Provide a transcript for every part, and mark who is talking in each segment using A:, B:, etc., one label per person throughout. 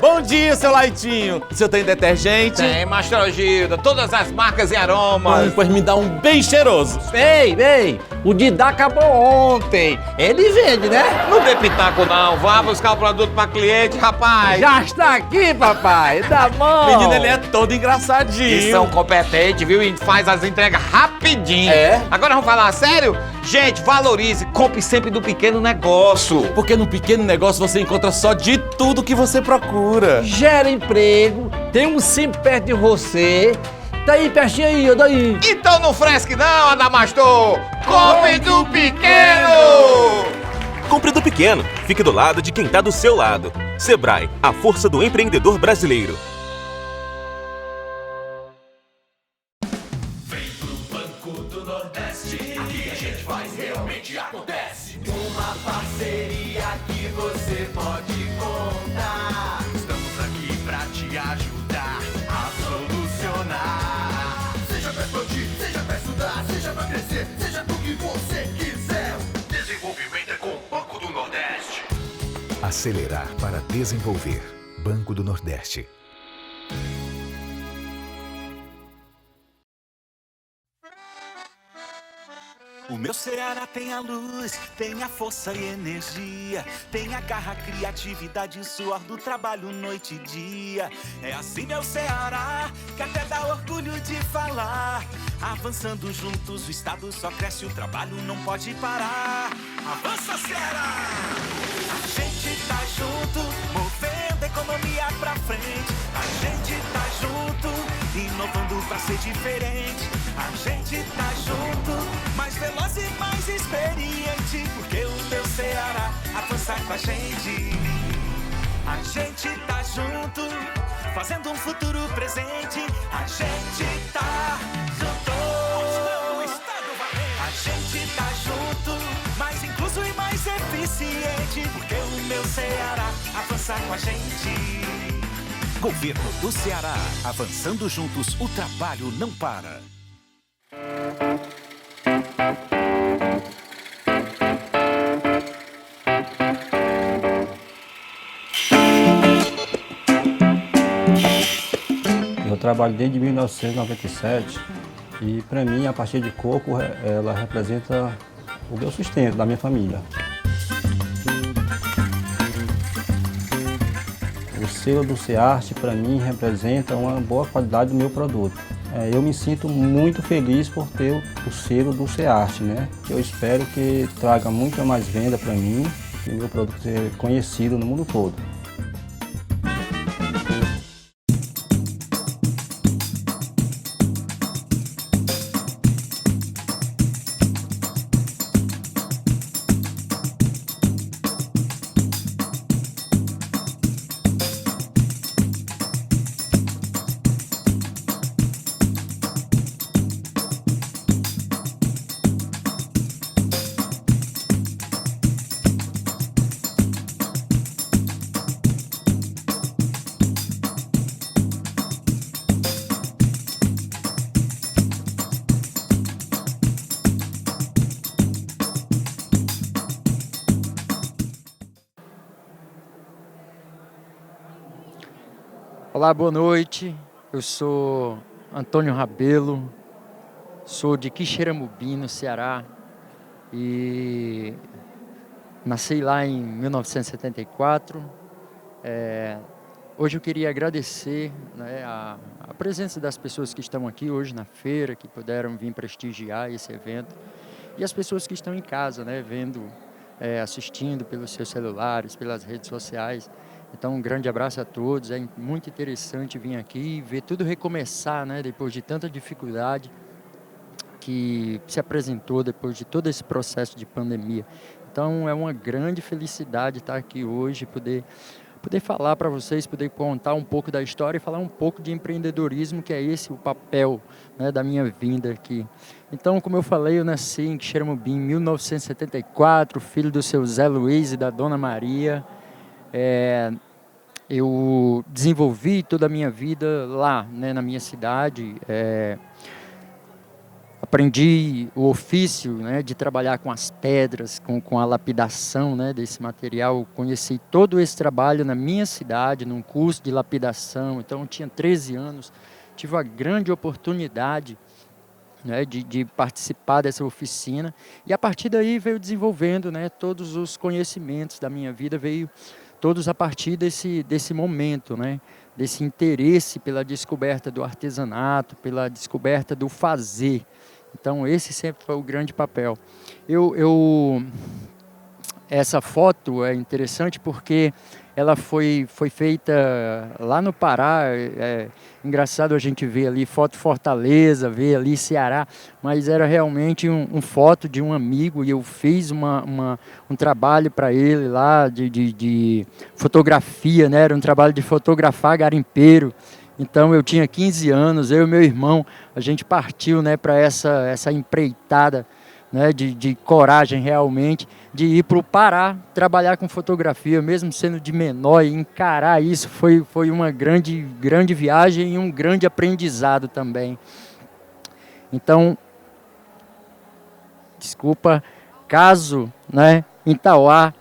A: Bom dia, seu Laitinho. O senhor tem detergente?
B: Tem, Mastro Gilda, todas as marcas e aromas.
A: Pois me dá um bem cheiroso.
C: Ei, o Didá acabou ontem. Ele vende, né?
B: Não dê pitaco não, vá buscar o produto pra cliente, rapaz.
C: Já está aqui, papai. Tá bom.
A: Menino, ele é todo engraçadinho.
B: E são competentes, viu? E faz as entregas rapidinho.
A: É?
B: Agora vamos falar sério? Gente, valorize, compre sempre do pequeno negócio.
A: Porque no pequeno negócio você encontra só de tudo que você procura.
C: Gera emprego, tem um sempre perto de você. Tá aí, pertinho aí, ó, daí.
B: Então não fresque não, Adamastor. Compre do pequeno.
D: Compre do pequeno. Fique do lado de quem tá do seu lado. Sebrae, a força do empreendedor brasileiro.
E: Vem pro Banco do Nordeste, aqui a gente faz realmente acontece. Uma parceria que você pode contar. Estamos aqui pra te ajudar a solucionar. Seja pra expandir, seja pra estudar, seja pra crescer, seja do que você quiser. Desenvolvimento é com o Banco do Nordeste.
F: Acelerar para desenvolver. Banco do Nordeste.
G: O meu Ceará tem a luz, tem a força e energia, tem a garra, criatividade e suor do trabalho noite e dia. É assim meu Ceará, que até dá orgulho de falar. Avançando juntos, o estado só cresce, o trabalho não pode parar. Avança, Ceará! A gente tá junto, movendo a economia pra frente. A gente tá junto, inovando pra ser diferente. A gente tá junto, mais veloz e mais experiente, porque o meu Ceará avança com a gente. A gente tá junto, fazendo um futuro presente. A gente tá junto. A gente tá junto, mais incluso e mais eficiente, porque o meu Ceará avança com a gente.
F: Governo do Ceará. Avançando juntos, o trabalho não para.
H: Eu trabalho desde 1997 e, para mim, a pastilha de coco, ela representa o meu sustento da minha família. O selo do Cearte, para mim, representa uma boa qualidade do meu produto. Eu me sinto muito feliz por ter o selo do Cearte, né? Eu espero que traga muita mais venda para mim e meu produto ser conhecido no mundo todo.
I: Olá, boa noite. Eu sou Antônio Rabelo, sou de Quixeramobim, no Ceará, e nasci lá em 1974. Hoje eu queria agradecer, né, a presença das pessoas que estão aqui hoje na feira, que puderam vir prestigiar esse evento, e as pessoas que estão em casa, né, vendo, assistindo pelos seus celulares, pelas redes sociais. Então, um grande abraço a todos. É muito interessante vir aqui e ver tudo recomeçar, né, depois de tanta dificuldade que se apresentou depois de todo esse processo de pandemia. Então, é uma grande felicidade estar aqui hoje, poder falar para vocês, poder contar um pouco da história e falar um pouco de empreendedorismo, que é esse o papel, né, da minha vinda aqui. Então, como eu falei, eu nasci em Quixeramobim em 1974, filho do seu Zé Luiz e da Dona Maria. Eu desenvolvi toda a minha vida lá, né, na minha cidade. aprendi o ofício, né, de trabalhar com as pedras, com a lapidação, né, desse material. Conheci todo esse trabalho na minha cidade, num curso de lapidação. Então eu tinha 13 anos, tive a grande oportunidade, né, de participar dessa oficina, e a partir daí veio desenvolvendo, né, todos os conhecimentos da minha vida, veio todos a partir desse momento, né, desse interesse pela descoberta do artesanato, pela descoberta do fazer. Então esse sempre foi o grande papel. Essa foto é interessante porque ela foi feita lá no Pará. É engraçado a gente ver ali foto Fortaleza, ver ali Ceará, mas era realmente um foto de um amigo, e eu fiz um trabalho para ele lá de fotografia, né? Era um trabalho de fotografar garimpeiro. Então eu tinha 15 anos, eu e meu irmão, a gente partiu, né, para essa empreitada, né, de coragem realmente, de ir para o Pará trabalhar com fotografia, mesmo sendo de menor, e encarar isso foi uma grande viagem e um grande aprendizado também. Então, caso, né, em Tauá,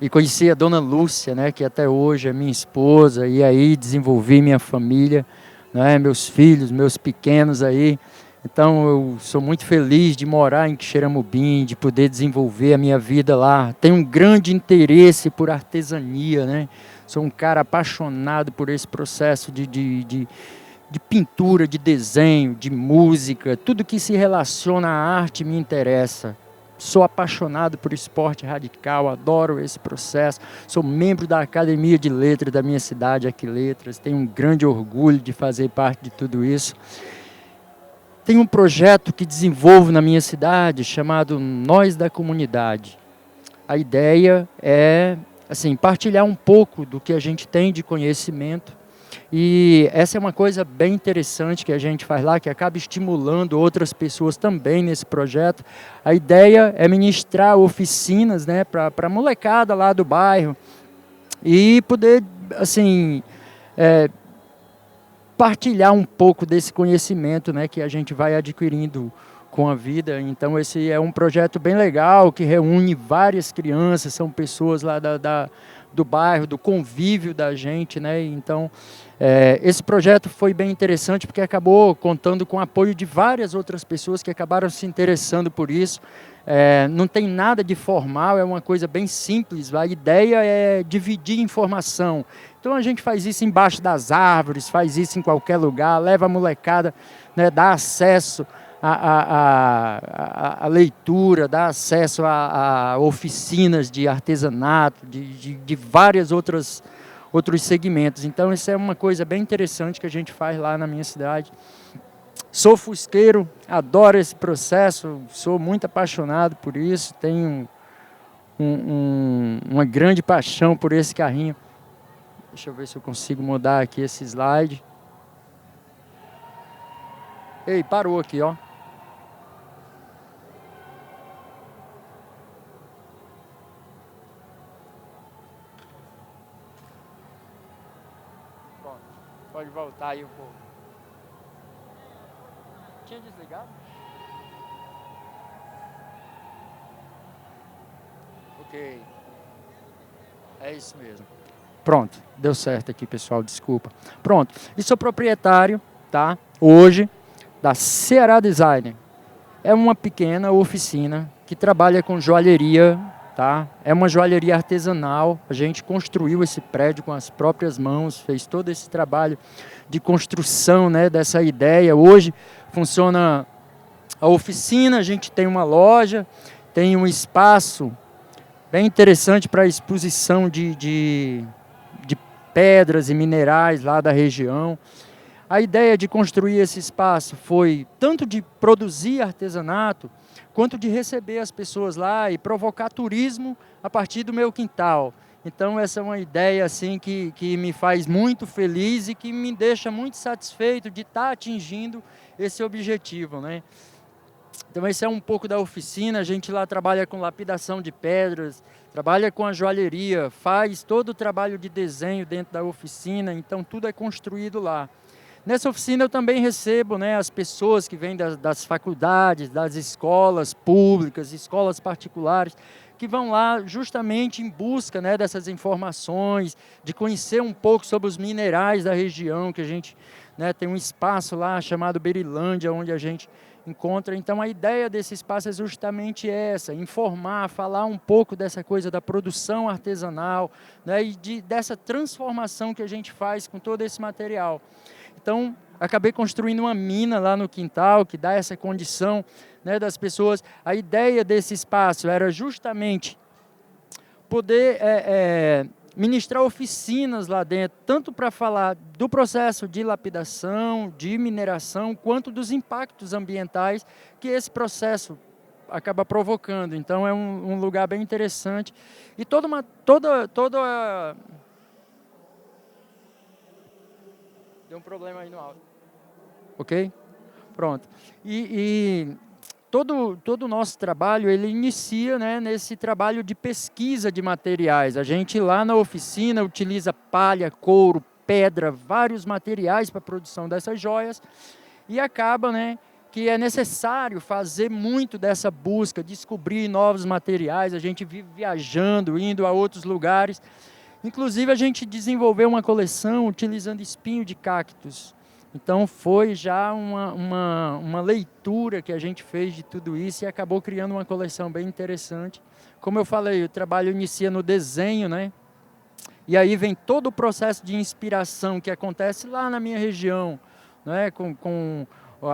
I: e conheci a dona Lúcia, né, que até hoje é minha esposa, e aí desenvolvi minha família, né, meus filhos, meus pequenos aí. Então eu sou muito feliz de morar em Quixeramobim, de poder desenvolver a minha vida lá. Tenho um grande interesse por artesania, né? Sou um cara apaixonado por esse processo de pintura, de desenho, de música. Tudo que se relaciona à arte me interessa. Sou apaixonado por esporte radical, adoro esse processo. Sou membro da Academia de Letras da minha cidade, Aquiletras. Tenho um grande orgulho de fazer parte de tudo isso. Tem um projeto que desenvolvo na minha cidade chamado Nós da Comunidade. A ideia é assim, partilhar um pouco do que a gente tem de conhecimento, e essa é uma coisa bem interessante que a gente faz lá, que acaba estimulando outras pessoas também nesse projeto. A ideia é ministrar oficinas, né, para a molecada lá do bairro e poder assim, partilhar um pouco desse conhecimento, né, que a gente vai adquirindo com a vida. Então esse é um projeto bem legal, que reúne várias crianças, são pessoas lá do bairro, do convívio da gente, né? Então esse projeto foi bem interessante porque acabou contando com o apoio de várias outras pessoas que acabaram se interessando por isso. Não tem nada de formal, é uma coisa bem simples. A ideia é dividir informação. Então a gente faz isso embaixo das árvores, faz isso em qualquer lugar, leva a molecada, né, dá acesso à leitura, dá acesso a oficinas de artesanato, de vários outros segmentos. Então isso é uma coisa bem interessante que a gente faz lá na minha cidade. Sou fusqueiro, adoro esse processo, sou muito apaixonado por isso, tenho uma grande paixão por esse carrinho. Deixa eu ver se eu consigo mudar aqui esse slide. Ei, parou aqui, ó. Pronto, pode voltar aí um pouco. Tinha desligado? Ok. É isso mesmo. Pronto, deu certo aqui, pessoal, desculpa. Pronto, e sou proprietário, tá, hoje, da Ceará Designer. É uma pequena oficina que trabalha com joalheria, tá? É uma joalheria artesanal. A gente construiu esse prédio com as próprias mãos, fez todo esse trabalho de construção, né, dessa ideia. Hoje funciona a oficina, a gente tem uma loja, tem um espaço bem interessante para exposição de pedras e minerais lá da região. A ideia de construir esse espaço foi tanto de produzir artesanato, quanto de receber as pessoas lá e provocar turismo a partir do meu quintal. Então essa é uma ideia assim, que me faz muito feliz e que me deixa muito satisfeito de estar atingindo esse objetivo, né? Então esse é um pouco da oficina. A gente lá trabalha com lapidação de pedras, trabalha com a joalheria, faz todo o trabalho de desenho dentro da oficina, então tudo é construído lá. Nessa oficina eu também recebo, né, as pessoas que vêm das faculdades, das escolas públicas, escolas particulares, que vão lá justamente em busca, né, dessas informações, de conhecer um pouco sobre os minerais da região, que a gente, né, tem um espaço lá chamado Berilândia, onde a gente encontra. Então a ideia desse espaço é justamente essa, informar, falar um pouco dessa coisa da produção artesanal, né, e dessa transformação que a gente faz com todo esse material. Então, acabei construindo uma mina lá no quintal, que dá essa condição, né, das pessoas. A ideia desse espaço era justamente poder ministrar oficinas lá dentro, tanto para falar do processo de lapidação, de mineração, quanto dos impactos ambientais que esse processo acaba provocando. Então, é um lugar bem interessante. E Deu um problema aí no áudio. Ok? Pronto. Todo o nosso trabalho, ele inicia, né, nesse trabalho de pesquisa de materiais. A gente lá na oficina utiliza palha, couro, pedra, vários materiais para a produção dessas joias e acaba, né, que é necessário fazer muito dessa busca, descobrir novos materiais. A gente vive viajando, indo a outros lugares. Inclusive, a gente desenvolveu uma coleção utilizando espinho de cactos. Então, foi já uma leitura que a gente fez de tudo isso e acabou criando uma coleção bem interessante. Como eu falei, o trabalho inicia no desenho, né? E aí vem todo o processo de inspiração que acontece lá na minha região, né? Com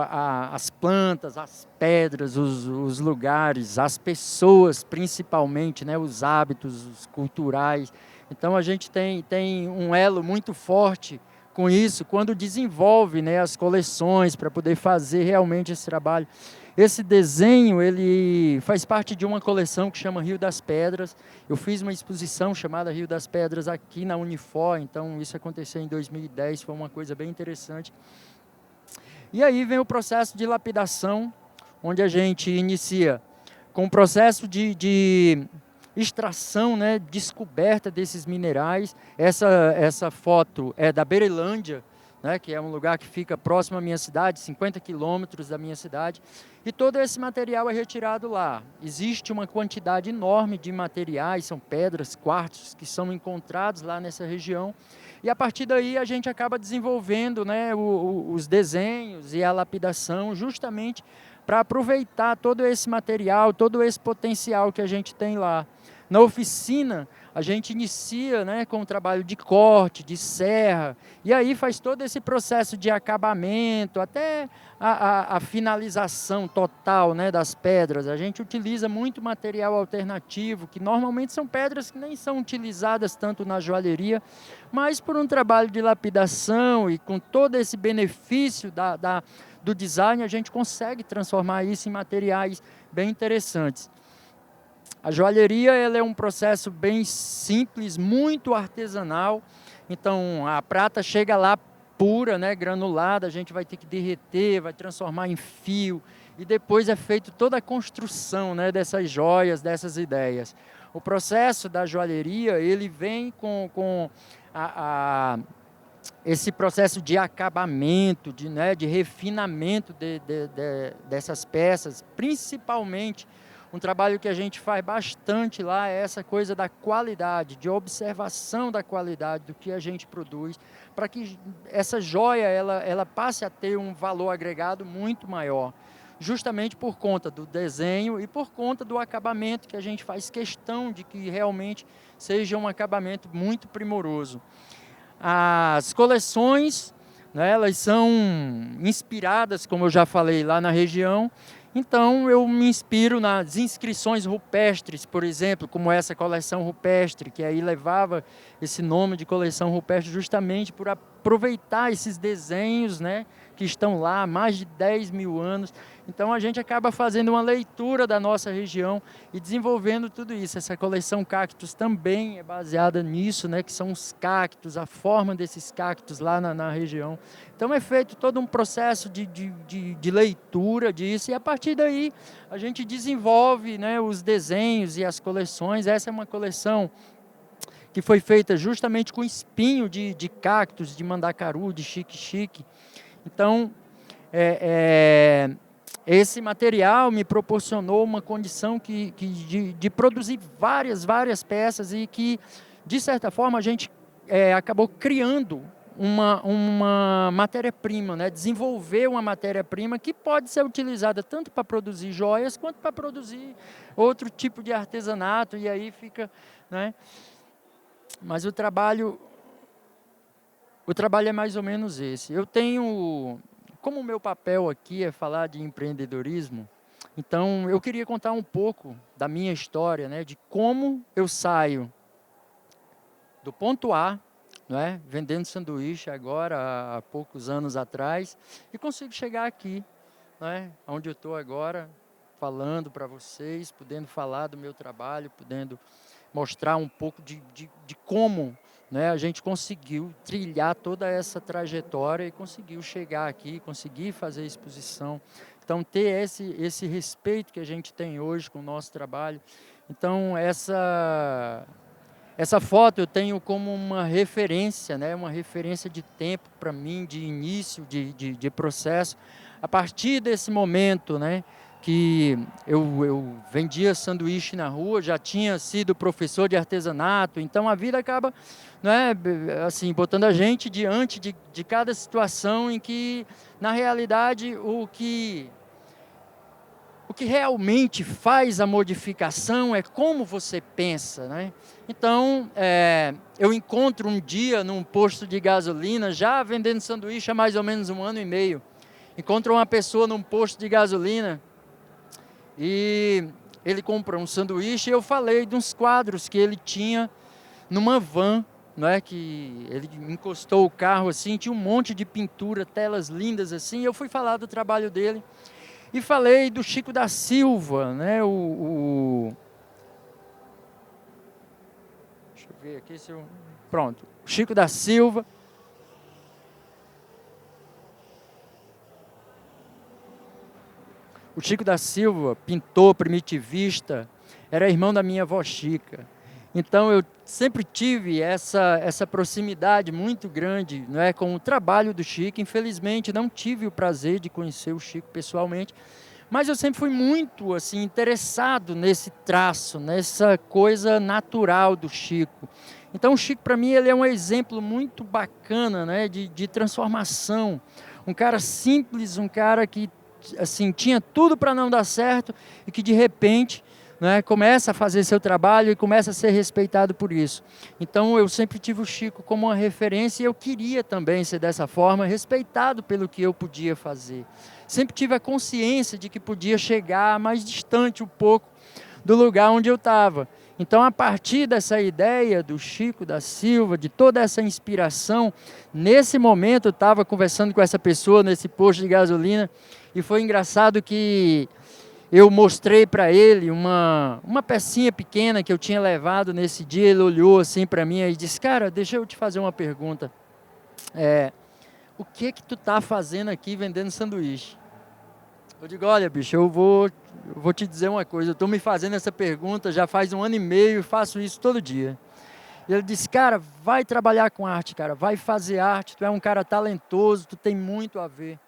I: as plantas, as pedras, os lugares, as pessoas principalmente, né? Os hábitos os culturais. Então, a gente tem um elo muito forte com isso, quando desenvolve, né, as coleções para poder fazer realmente esse trabalho. Esse desenho, ele faz parte de uma coleção que chama Rio das Pedras. Eu fiz uma exposição chamada Rio das Pedras aqui na Unifor, então isso aconteceu em 2010, foi uma coisa bem interessante. E aí vem o processo de lapidação, onde a gente inicia com o processo de extração, né, descoberta desses minerais. Essa foto é da Berilândia, né, que é um lugar que fica próximo à minha cidade, 50 quilômetros da minha cidade, e todo esse material é retirado lá. Existe uma quantidade enorme de materiais, são pedras, quartzos, que são encontrados lá nessa região, e a partir daí a gente acaba desenvolvendo, né, os desenhos e a lapidação justamente para aproveitar todo esse material, todo esse potencial que a gente tem lá. Na oficina, a gente inicia, né, com o trabalho de corte, de serra, e aí faz todo esse processo de acabamento, até a finalização total, né, das pedras. A gente utiliza muito material alternativo, que normalmente são pedras que nem são utilizadas tanto na joalheria, mas por um trabalho de lapidação e com todo esse benefício do design, a gente consegue transformar isso em materiais bem interessantes. A joalheria, ela é um processo bem simples, muito artesanal. Então, a prata chega lá pura, né, granulada, a gente vai ter que derreter, vai transformar em fio, e depois é feita toda a construção, né, dessas joias, dessas ideias. O processo da joalheria, ele vem com esse processo de acabamento, de refinamento dessas peças, principalmente. Um trabalho que a gente faz bastante lá é essa coisa da qualidade, de observação da qualidade do que a gente produz, para que essa joia ela passe a ter um valor agregado muito maior, justamente por conta do desenho e por conta do acabamento, que a gente faz questão de que realmente seja um acabamento muito primoroso. As coleções, né, elas são inspiradas, como eu já falei, lá na região. Então, eu me inspiro nas inscrições rupestres, por exemplo, como essa coleção rupestre, que aí levava esse nome de coleção rupestre justamente por aproveitar esses desenhos, né, que estão lá há mais de 10 mil anos. Então, a gente acaba fazendo uma leitura da nossa região e desenvolvendo tudo isso. Essa coleção cactos também é baseada nisso, né, que são os cactos, a forma desses cactos lá na região. Então, é feito todo um processo de leitura disso, e a partir daí a gente desenvolve, né, os desenhos e as coleções. Essa é uma coleção que foi feita justamente com espinho de cactos, de mandacaru, de xique-xique. Então, esse material me proporcionou uma condição de produzir várias peças e que, de certa forma, a gente acabou criando uma matéria-prima, né? Desenvolver uma matéria-prima que pode ser utilizada tanto para produzir joias quanto para produzir outro tipo de artesanato, e aí fica, né? Mas o trabalho é mais ou menos esse. Eu tenho, como o meu papel aqui é falar de empreendedorismo, então eu queria contar um pouco da minha história, né? De como eu saio do ponto A, não é? Vendendo sanduíche agora, há poucos anos atrás, e consigo chegar aqui, não é? Onde eu estou agora, falando para vocês, podendo falar do meu trabalho, podendo mostrar um pouco de como, né, a gente conseguiu trilhar toda essa trajetória e conseguiu chegar aqui, conseguir fazer a exposição. Então, ter esse respeito que a gente tem hoje com o nosso trabalho. Então, essa foto eu tenho como uma referência, né? Uma referência de tempo para mim, de início, de processo. A partir desse momento, né, que eu vendia sanduíche na rua, já tinha sido professor de artesanato, então a vida acaba, né, assim, botando a gente diante de cada situação em que, na realidade, o que realmente faz a modificação é como você pensa, né? Então, eu encontro um dia num posto de gasolina, já vendendo sanduíche há mais ou menos 1 ano e meio, encontro uma pessoa num posto de gasolina e ele comprou um sanduíche e eu falei de uns quadros que ele tinha numa van, não é? Que ele encostou o carro assim, tinha um monte de pintura, telas lindas assim, e eu fui falar do trabalho dele. E falei do Chico da Silva, né? Deixa eu ver aqui se eu... Pronto, Chico da Silva. O Chico da Silva, pintor primitivista, era irmão da minha avó Chica. Então eu sempre tive essa proximidade muito grande, não é, com o trabalho do Chico. Infelizmente não tive o prazer de conhecer o Chico pessoalmente, mas eu sempre fui muito assim interessado nesse traço, nessa coisa natural do Chico. Então o Chico para mim ele é um exemplo muito bacana, né, de transformação. Um cara simples, um cara que assim tinha tudo para não dar certo e que de repente, né, começa a fazer seu trabalho e começa a ser respeitado por isso. Então eu sempre tive o Chico como uma referência e eu queria também ser dessa forma, respeitado pelo que eu podia fazer. Sempre tive a consciência de que podia chegar mais distante um pouco do lugar onde eu estava. Então, a partir dessa ideia do Chico da Silva, de toda essa inspiração, nesse momento eu estava conversando com essa pessoa nesse posto de gasolina e foi engraçado que eu mostrei para ele uma pecinha pequena que eu tinha levado nesse dia. Ele olhou assim para mim e disse: cara, deixa eu te fazer uma pergunta. O que tu tá fazendo aqui vendendo sanduíche? Eu digo: olha, bicho, eu vou te dizer uma coisa. Eu estou me fazendo essa pergunta já faz 1 ano e meio e faço isso todo dia. E ele disse: cara, vai trabalhar com arte, cara, vai fazer arte. Tu é um cara talentoso, tu tem muito a ver.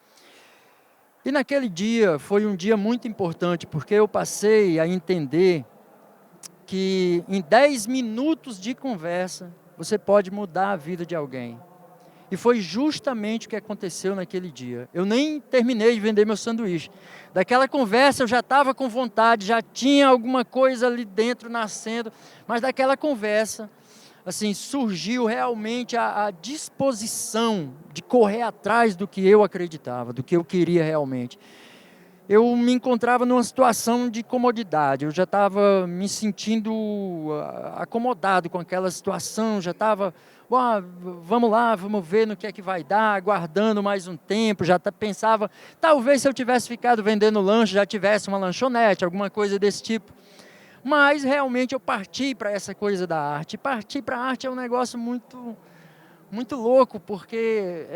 I: E naquele dia foi um dia muito importante, porque eu passei a entender que em 10 minutos de conversa, você pode mudar a vida de alguém. E foi justamente o que aconteceu naquele dia. Eu nem terminei de vender meu sanduíche. Daquela conversa eu já estava com vontade, já tinha alguma coisa ali dentro nascendo, mas daquela conversa, assim, surgiu realmente a disposição de correr atrás do que eu acreditava, do que eu queria realmente. Eu me encontrava numa situação de comodidade, eu já estava me sentindo acomodado com aquela situação, já estava, vamos lá, vamos ver no que é que vai dar, aguardando mais um tempo, já pensava, talvez se eu tivesse ficado vendendo lanche, já tivesse uma lanchonete, alguma coisa desse tipo. Mas realmente eu parti para essa coisa da arte. Partir para a arte é um negócio muito, muito louco, porque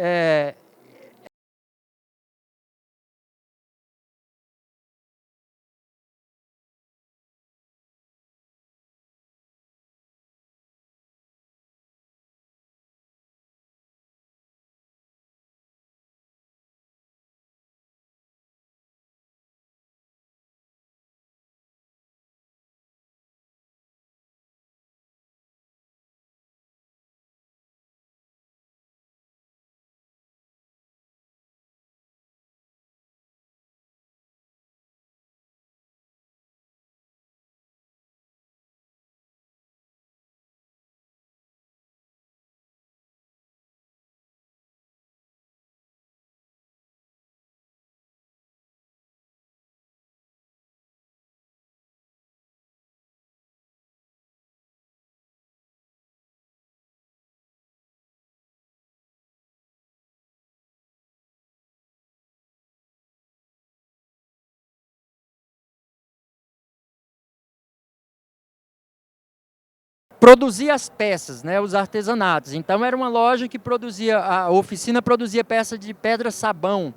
I: produzia as peças, né, os artesanatos. Então era uma loja que produzia, a oficina produzia peça de pedra-sabão.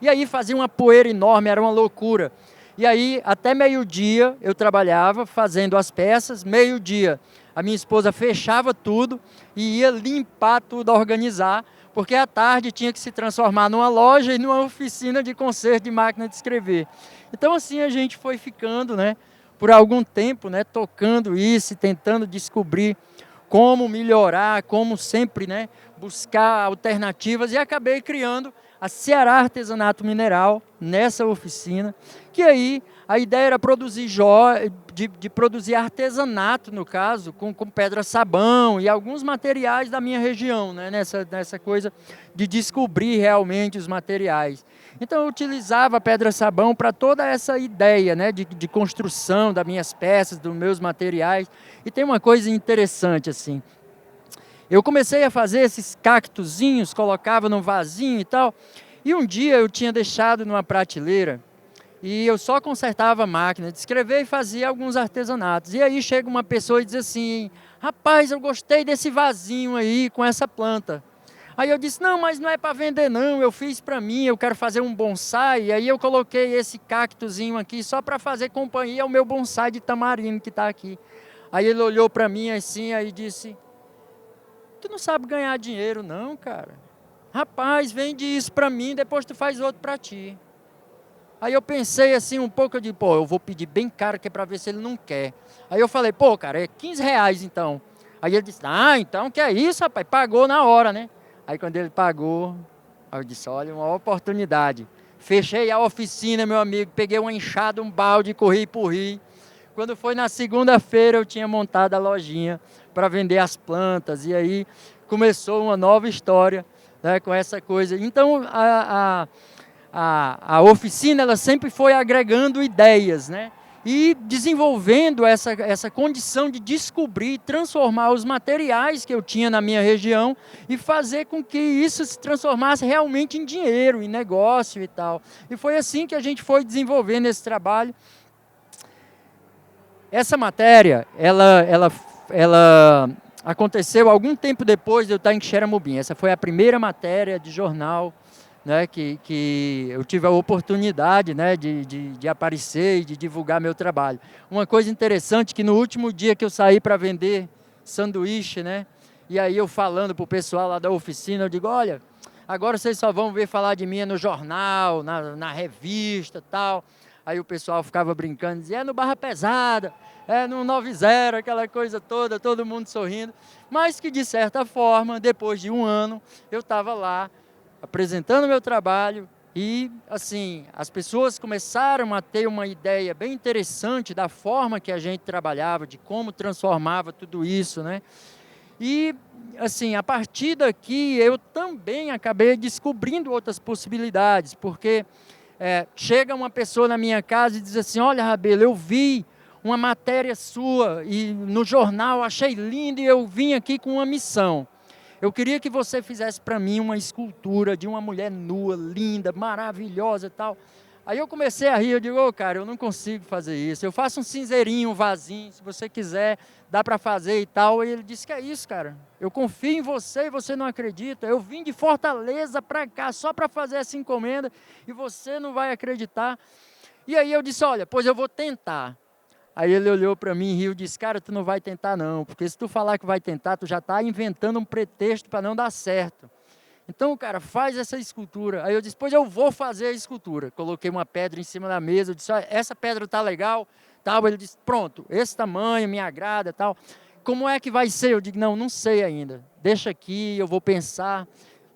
I: E aí fazia uma poeira enorme, era uma loucura. E aí até meio-dia eu trabalhava fazendo as peças, meio-dia a minha esposa fechava tudo e ia limpar tudo, organizar, porque à tarde tinha que se transformar numa loja e numa oficina de conserto de máquina de escrever. Então assim a gente foi ficando, né, por algum tempo, né, tocando isso, tentando descobrir como melhorar, como sempre, né, buscar alternativas, e acabei criando a Ceará Artesanato Mineral nessa oficina, que aí a ideia era produzir de produzir artesanato, no caso, com pedra-sabão e alguns materiais da minha região, né, nessa coisa de descobrir realmente os materiais. Então eu utilizava a pedra-sabão para toda essa ideia, né, de construção das minhas peças, dos meus materiais. E tem uma coisa interessante assim, eu comecei a fazer esses cactuzinhos, colocava num vasinho e tal, e um dia eu tinha deixado numa prateleira, e eu só consertava a máquina de escrever e fazia alguns artesanatos. E aí chega uma pessoa e diz assim, rapaz, eu gostei desse vasinho aí com essa planta. Aí eu disse, não, mas não é para vender não, eu fiz para mim, eu quero fazer um bonsai, e aí eu coloquei esse cactuzinho aqui só para fazer companhia ao meu bonsai de tamarindo que está aqui. Aí ele olhou para mim assim, aí disse, tu não sabe ganhar dinheiro não, cara. Rapaz, vende isso para mim, depois tu faz outro para ti. Aí eu pensei assim um pouco, eu disse, pô, eu vou pedir bem caro que é para ver se ele não quer. Aí eu falei, pô, cara, é R$15 então. Aí ele disse, ah, então que é isso, rapaz, pagou na hora, né? Aí quando ele pagou, aí eu disse, olha, uma oportunidade. Fechei a oficina, meu amigo, peguei uma enxada, um balde, corri por rir. Quando foi na segunda-feira eu tinha montado a lojinha para vender as plantas, e aí começou uma nova história, né, com essa coisa. Então a oficina ela sempre foi agregando ideias, né, e desenvolvendo essa condição de descobrir, transformar os materiais que eu tinha na minha região e fazer com que isso se transformasse realmente em dinheiro, em negócio e tal. E foi assim que a gente foi desenvolvendo esse trabalho. Essa matéria, ela aconteceu algum tempo depois de eu estar em Xeramobim. Essa foi a primeira matéria de jornal, né, que eu tive a oportunidade, né, de aparecer e de divulgar meu trabalho. Uma coisa interessante que no último dia que eu saí para vender sanduíche, né, e aí eu falando para o pessoal lá da oficina, eu digo, olha, agora vocês só vão ver falar de mim no jornal, na revista e tal. Aí o pessoal ficava brincando, dizia, é no Barra Pesada, é no 90, aquela coisa toda, todo mundo sorrindo. Mas que, de certa forma, depois de um ano, eu estava lá apresentando meu trabalho e, assim, as pessoas começaram a ter uma ideia bem interessante da forma que a gente trabalhava, de como transformava tudo isso, né? E, assim, a partir daqui, eu também acabei descobrindo outras possibilidades, porque chega uma pessoa na minha casa e diz assim, olha, Rabelo, eu vi uma matéria sua e no jornal, achei lindo e eu vim aqui com uma missão. Eu queria que você fizesse para mim uma escultura de uma mulher nua, linda, maravilhosa e tal. Aí eu comecei a rir, eu digo, cara, eu não consigo fazer isso. Eu faço um cinzeirinho, um vasinho, se você quiser, dá para fazer e tal. E ele disse, que é isso, cara? Eu confio em você e você não acredita. Eu vim de Fortaleza para cá só para fazer essa encomenda e você não vai acreditar. E aí eu disse, olha, pois eu vou tentar. Aí ele olhou para mim e riu e disse, cara, tu não vai tentar não, porque se tu falar que vai tentar, tu já está inventando um pretexto para não dar certo. Então, cara, faz essa escultura. Aí eu disse, pois eu vou fazer a escultura. Coloquei uma pedra em cima da mesa, eu disse, olha, essa pedra está legal, tal. Ele disse, pronto, esse tamanho me agrada, tal. Como é que vai ser? Eu digo, não sei ainda. Deixa aqui, eu vou pensar.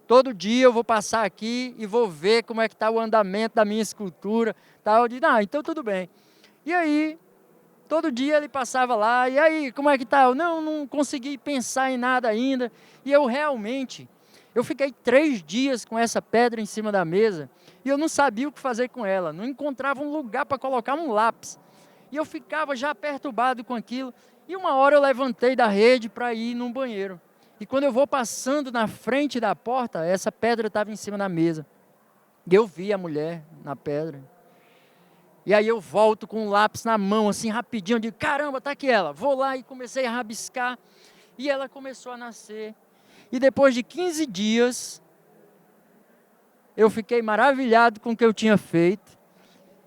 I: Todo dia eu vou passar aqui e vou ver como é que está o andamento da minha escultura, tal. Eu digo, então tudo bem. E aí, todo dia ele passava lá, e aí, como é que está? Eu não consegui pensar em nada ainda. E eu realmente... Eu fiquei 3 dias com essa pedra em cima da mesa e eu não sabia o que fazer com ela, não encontrava um lugar para colocar um lápis. E eu ficava já perturbado com aquilo. E uma hora eu levantei da rede para ir num banheiro. E quando eu vou passando na frente da porta, essa pedra estava em cima da mesa. E eu vi a mulher na pedra. E aí eu volto com um lápis na mão, assim, rapidinho, eu digo, caramba, tá aqui ela. Vou lá e comecei a rabiscar, e ela começou a nascer. E depois de 15 dias, eu fiquei maravilhado com o que eu tinha feito.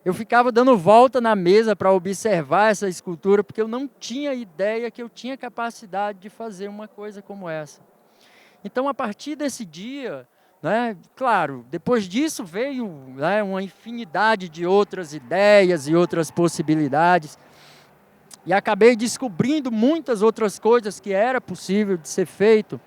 I: Eu ficava dando volta na mesa para observar essa escultura, porque eu não tinha ideia que eu tinha capacidade de fazer uma coisa como essa. Então, a partir desse dia, né, claro, depois disso veio, né, uma infinidade de outras ideias e outras possibilidades, e acabei descobrindo muitas outras coisas que era possível de ser feito,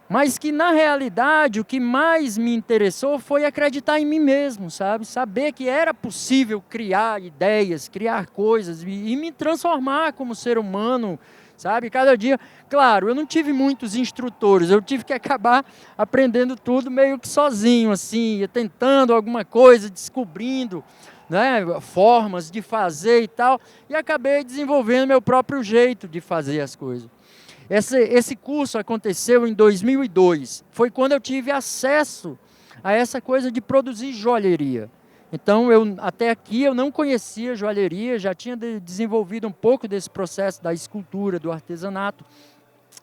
I: mas que, na realidade, o que mais me interessou foi acreditar em mim mesmo, sabe? Saber que era possível criar ideias, criar coisas e me transformar como ser humano, sabe? Cada dia, claro, eu não tive muitos instrutores, eu tive que acabar aprendendo tudo meio que sozinho, assim, tentando alguma coisa, descobrindo, né, formas de fazer e tal, e acabei desenvolvendo meu próprio jeito de fazer as coisas. Esse curso aconteceu em 2002, foi quando eu tive acesso a essa coisa de produzir joalheria. Então, até aqui eu não conhecia joalheria, já tinha desenvolvido um pouco desse processo da escultura, do artesanato,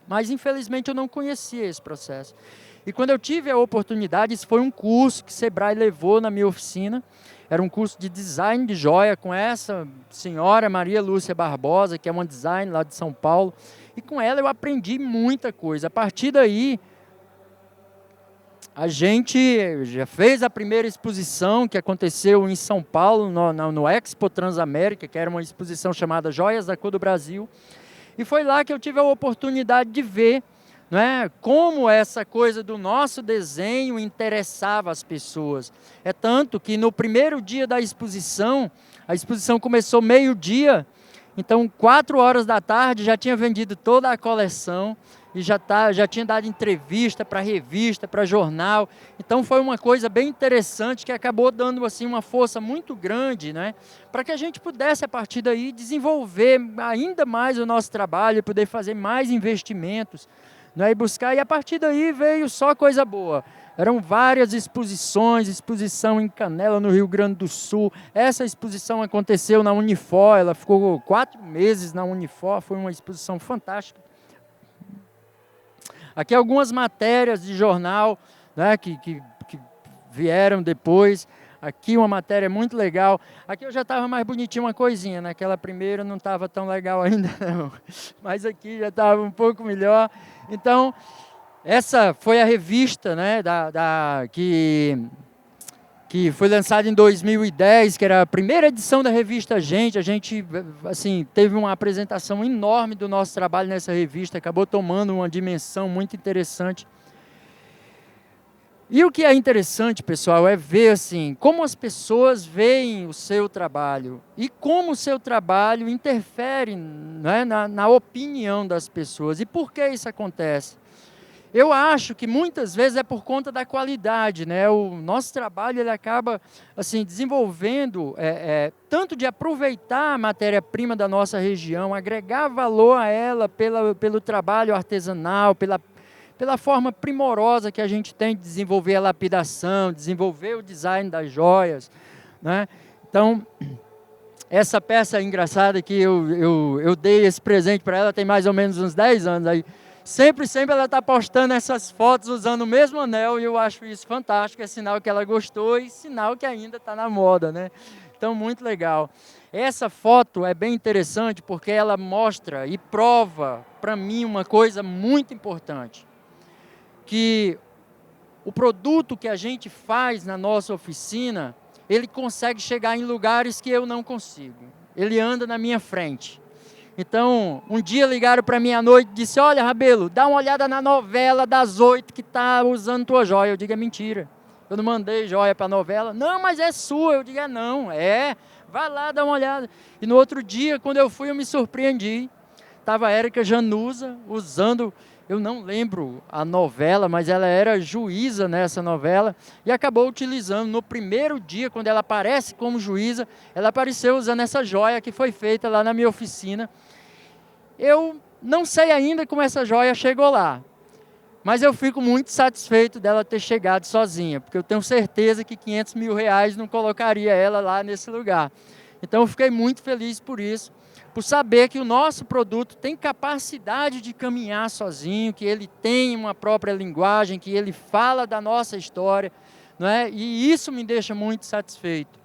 I: mas infelizmente eu não conhecia esse processo. E quando eu tive a oportunidade, isso foi um curso que Sebrae levou na minha oficina, era um curso de design de joia com essa senhora Maria Lúcia Barbosa, que é uma designer lá de São Paulo, e com ela eu aprendi muita coisa. A partir daí, a gente já fez a primeira exposição que aconteceu em São Paulo, no Expo Transamérica, que era uma exposição chamada Joias da Cor do Brasil. E foi lá que eu tive a oportunidade de ver, né, como essa coisa do nosso desenho interessava as pessoas. É tanto que no primeiro dia da exposição, a exposição começou meio-dia, então 4 horas da tarde já tinha vendido toda a coleção e já tinha dado entrevista para revista, para jornal. Então foi uma coisa bem interessante que acabou dando assim uma força muito grande, né, para que a gente pudesse a partir daí desenvolver ainda mais o nosso trabalho, poder fazer mais investimentos, né, e buscar, e a partir daí veio só coisa boa. Eram várias exposições, exposição em Canela, no Rio Grande do Sul. Essa exposição aconteceu na Unifor, ela ficou 4 meses na Unifor, foi uma exposição fantástica. Aqui algumas matérias de jornal, né, que vieram depois. Aqui uma matéria muito legal. Aqui eu já estava mais bonitinho uma coisinha, naquela primeira não estava tão legal ainda não. Mas aqui já estava um pouco melhor. Então, essa foi a revista, né, que foi lançada em 2010, que era a primeira edição da revista Gente. A gente assim, teve uma apresentação enorme do nosso trabalho nessa revista, acabou tomando uma dimensão muito interessante. E o que é interessante, pessoal, é ver assim, como as pessoas veem o seu trabalho e como o seu trabalho interfere, né, na opinião das pessoas. E por que isso acontece? Eu acho que muitas vezes é por conta da qualidade, né? O nosso trabalho ele acaba assim, desenvolvendo, tanto de aproveitar a matéria-prima da nossa região, agregar valor a ela pelo trabalho artesanal, pela forma primorosa que a gente tem de desenvolver a lapidação, desenvolver o design das joias, né? Então, essa peça engraçada que eu dei esse presente para ela tem mais ou menos uns 10 anos aí. Sempre ela está postando essas fotos usando o mesmo anel e eu acho isso fantástico, é sinal que ela gostou e sinal que ainda está na moda, né? Então, muito legal. Essa foto é bem interessante porque ela mostra e prova para mim uma coisa muito importante, que o produto que a gente faz na nossa oficina, ele consegue chegar em lugares que eu não consigo. Ele anda na minha frente. Então, um dia ligaram para mim à noite e disse, olha, Rabelo, dá uma olhada na novela das 8 que está usando tua joia. Eu digo, é mentira. Eu não mandei joia para a novela. Não, mas é sua. Eu digo, não, vai lá, dá uma olhada. E no outro dia, quando eu fui, eu me surpreendi. Estava a Érica Januza usando, eu não lembro a novela, mas ela era juíza nessa novela e acabou utilizando no primeiro dia, quando ela aparece como juíza, ela apareceu usando essa joia que foi feita lá na minha oficina. Eu não sei ainda como essa joia chegou lá, Mas eu fico muito satisfeito dela ter chegado sozinha, porque eu tenho certeza que R$500 mil não colocaria ela lá nesse lugar. Então eu fiquei muito feliz por isso, por saber que o nosso produto tem capacidade de caminhar sozinho, que ele tem uma própria linguagem, que ele fala da nossa história, não é? E isso me deixa muito satisfeito.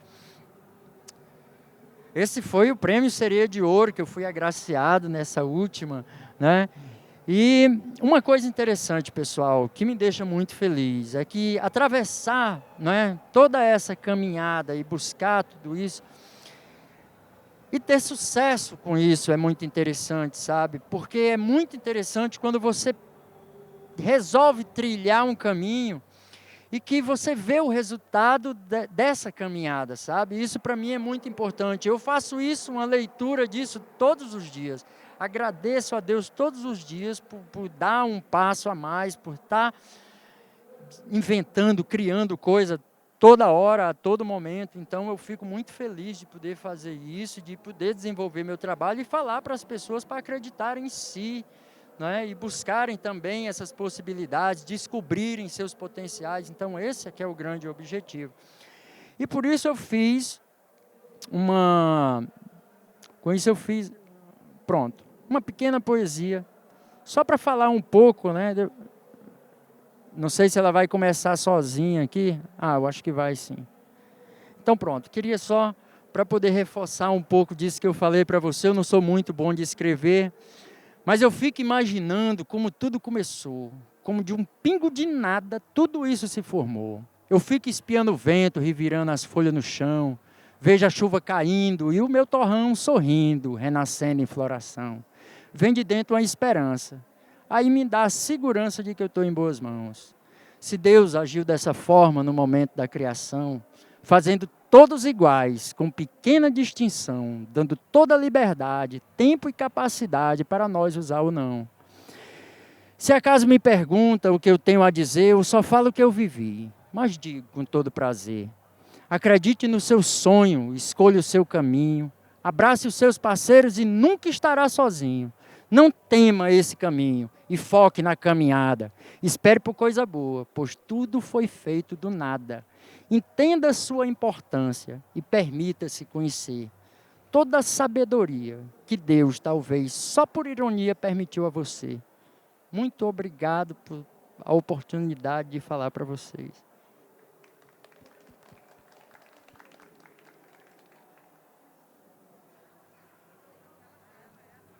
I: Esse foi o prêmio Sereia de Ouro, que eu fui agraciado nessa última, né? E uma coisa interessante, pessoal, que me deixa muito feliz, é que atravessar, né, toda essa caminhada e buscar tudo isso, e ter sucesso com isso é muito interessante, sabe? Porque é muito interessante quando você resolve trilhar um caminho e que você vê o resultado dessa caminhada, sabe? Isso para mim é muito importante. Eu faço isso, uma leitura disso todos os dias. Agradeço a Deus todos os dias por dar um passo a mais, por estar inventando, criando coisa toda hora, a todo momento. Então eu fico muito feliz de poder fazer isso, de poder desenvolver meu trabalho e falar para as pessoas para acreditarem em si, né? E buscarem também essas possibilidades, descobrirem seus potenciais. Então esse aqui é o grande objetivo. E por isso eu fiz uma pequena poesia, só para falar um pouco, né? Não sei se ela vai começar sozinha aqui. Eu acho que vai sim. Então pronto, queria só para poder reforçar um pouco disso que eu falei para você. Eu não sou muito bom de escrever, mas eu fico imaginando como tudo começou, como de um pingo de nada tudo isso se formou. Eu fico espiando o vento, revirando as folhas no chão, vejo a chuva caindo e o meu torrão sorrindo, renascendo em floração. Vem de dentro uma esperança, aí me dá a segurança de que eu estou em boas mãos. Se Deus agiu dessa forma no momento da criação, fazendo todos iguais, com pequena distinção, dando toda a liberdade, tempo e capacidade para nós usar ou não. Se acaso me pergunta o que eu tenho a dizer, eu só falo o que eu vivi, mas digo com todo prazer. Acredite no seu sonho, escolha o seu caminho, abrace os seus parceiros e nunca estará sozinho. Não tema esse caminho e foque na caminhada. Espere por coisa boa, pois tudo foi feito do nada. Entenda a sua importância e permita-se conhecer toda a sabedoria que Deus, talvez, só por ironia, permitiu a você. Muito obrigado por a oportunidade de falar para vocês.